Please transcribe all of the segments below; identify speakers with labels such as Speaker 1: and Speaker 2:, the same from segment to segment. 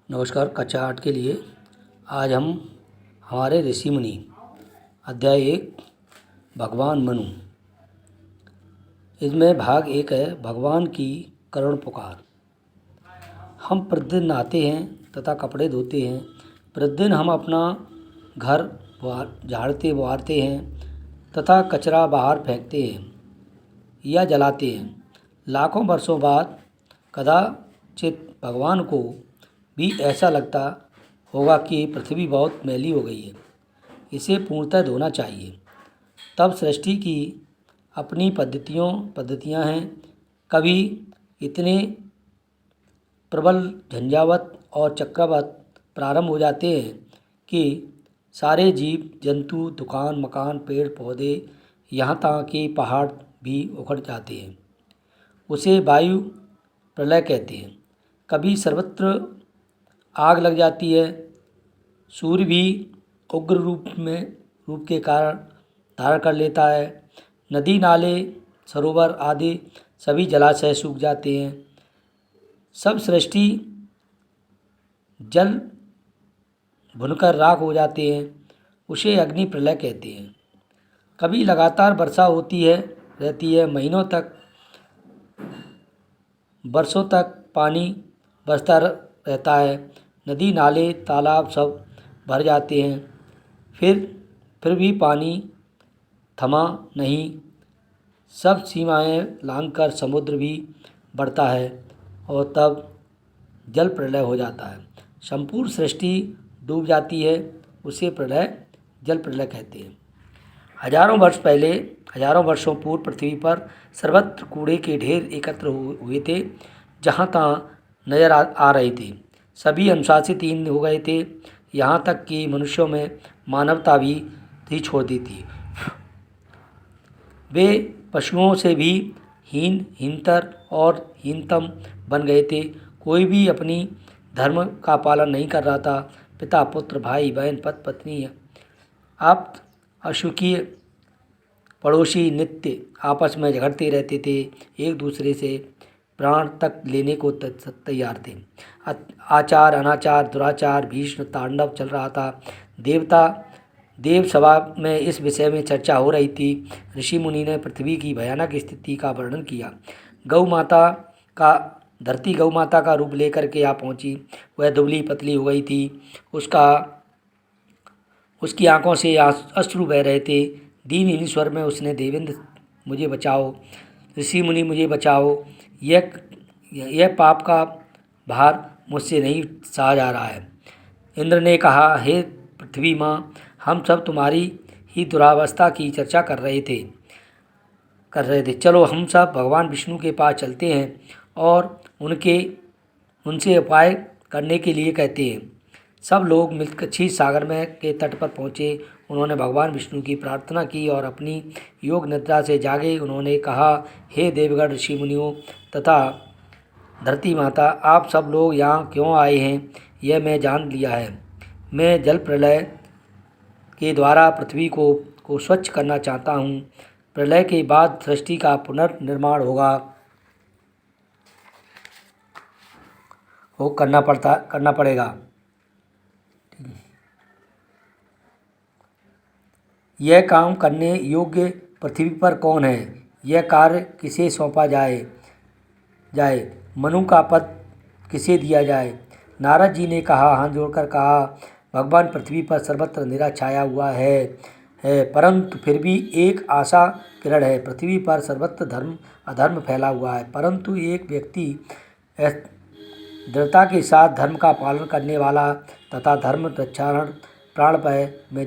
Speaker 1: नमस्कार। कक्षा 8 के लिए आज हम हमारे ऋषि मुनि अध्याय 1 भगवान मनु, इसमें भाग 1 है भगवान की करुण पुकार। हम प्रतिदिन नहाते हैं तथा कपड़े धोते हैं। प्रतिदिन हम अपना घर झाड़ते बुहारते हैं तथा कचरा बाहर फेंकते हैं या जलाते हैं। लाखों वर्षों बाद कदाचित भगवान को भी ऐसा लगता होगा कि पृथ्वी बहुत मैली हो गई है, इसे पूर्णतः धोना चाहिए। तब सृष्टि की अपनी पद्धतियाँ हैं। कभी इतने प्रबल झंझावात और चक्रवात प्रारंभ हो जाते हैं कि सारे जीव जंतु, दुकान मकान, पेड़ पौधे, यहाँ तक कि पहाड़ भी उखड़ जाते हैं। उसे वायु प्रलय कहते हैं। कभी सर्वत्र आग लग जाती है। सूर्य भी उग्र रूप के कारण धारण कर लेता है। नदी नाले सरोवर आदि सभी जलाशय सूख जाते हैं। सब सृष्टि जल भुनकर राख हो जाते हैं। उसे अग्नि प्रलय कहते हैं। कभी लगातार वर्षा होती रहती है। महीनों तक, वर्षों तक पानी बरसता रहता है। नदी नाले तालाब सब भर जाते हैं। फिर भी पानी थमा नहीं। सब सीमाएं लांघकर समुद्र भी बढ़ता है और तब जल प्रलय हो जाता है। संपूर्ण सृष्टि डूब जाती है। उसे जल प्रलय कहते हैं। हजारों वर्षों पूर्व पृथ्वी पर सर्वत्र कूड़े के ढेर एकत्र हुए थे। जहाँ तहाँ नजर आ रहे थे। सभी अनुशासितहीन हो गए थे। यहाँ तक कि मनुष्यों में मानवता भी छोड़ दी थी। वे पशुओं से भी हीनतर और हीनतम बन गए थे। कोई भी अपनी धर्म का पालन नहीं कर रहा था। पिता पुत्र, भाई बहन, पति पत्नी, आप अशुकीय पड़ोसी नित्य आपस में झगड़ते रहते थे। एक दूसरे से प्राण तक लेने को तैयार थे। आचार अनाचार दुराचार भीष्म तांडव चल रहा था। देव सभा में इस विषय में चर्चा हो रही थी। ऋषि मुनि ने पृथ्वी की भयानक स्थिति का वर्णन किया। धरती गौ माता का रूप लेकर के आ पहुंची। वह दुबली पतली हो गई थी। उसकी आंखों से अश्रु बह रहे थे। दीनहीन स्वर में उसने, देवेंद्र मुझे बचाओ, ऋषि मुनि मुझे बचाओ, यह पाप का भार मुझसे नहीं सहा जा रहा है। इंद्र ने कहा, हे पृथ्वी माँ, हम सब तुम्हारी ही दुरावस्था की चर्चा कर रहे थे। चलो हम सब भगवान विष्णु के पास चलते हैं और उनसे उपाय करने के लिए कहते हैं। सब लोग मिलकर क्षीर सागर के तट पर पहुँचे। उन्होंने भगवान विष्णु की प्रार्थना की और अपनी योग निद्रा से जागे। उन्होंने कहा, हे देवगण, ऋषि मुनियों तथा धरती माता, आप सब लोग यहाँ क्यों आए हैं, यह मैं जान लिया है। मैं जल प्रलय के द्वारा पृथ्वी को स्वच्छ करना चाहता हूँ। प्रलय के बाद सृष्टि का पुनर्निर्माण करना पड़ेगा। यह काम करने योग्य पृथ्वी पर कौन है? यह कार्य किसे सौंपा जाए? मनु का पद किसे दिया जाए? नारद जी ने हाथ जोड़कर कहा, भगवान, पृथ्वी पर सर्वत्र अंधेरा छाया हुआ है, परंतु फिर भी एक आशा किरण है। पृथ्वी पर सर्वत्र अधर्म फैला हुआ है, परंतु एक व्यक्ति दृढ़ता के साथ धर्म का पालन करने वाला तथा धर्म रक्षारण प्राणभय में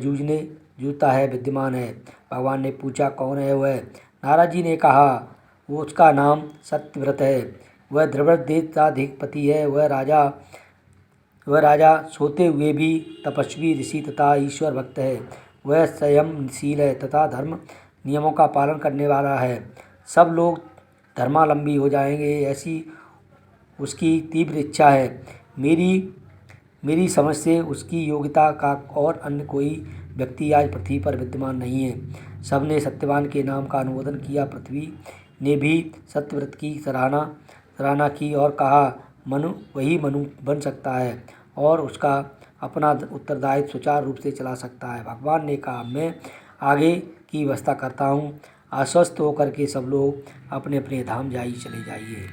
Speaker 1: जूझता है, विद्यमान है। भगवान ने पूछा, कौन है वह? नारद जी ने कहा, उसका नाम सत्यव्रत है। वह द्रविड़देशाधिपति है। वह राजा सोते हुए भी तपस्वी, ऋषि तथा ईश्वर भक्त है। वह संयमशील है तथा धर्म नियमों का पालन करने वाला है। सब लोग धर्मावलंबी हो जाएंगे, ऐसी उसकी तीव्र इच्छा है। मेरी समझ से उसकी योग्यता का और अन्य कोई व्यक्ति आज पृथ्वी पर विद्यमान नहीं है। सबने सत्यवान के नाम का अनुमोदन किया। पृथ्वी ने भी सत्यव्रत की सराहना की और कहा, वही मनु बन सकता है और उसका अपना उत्तरदायित्व सुचारू रूप से चला सकता है। भगवान ने कहा, मैं आगे की व्यवस्था करता हूँ, आश्वस्त होकर के सब लोग अपने अपने धाम चले जाइए।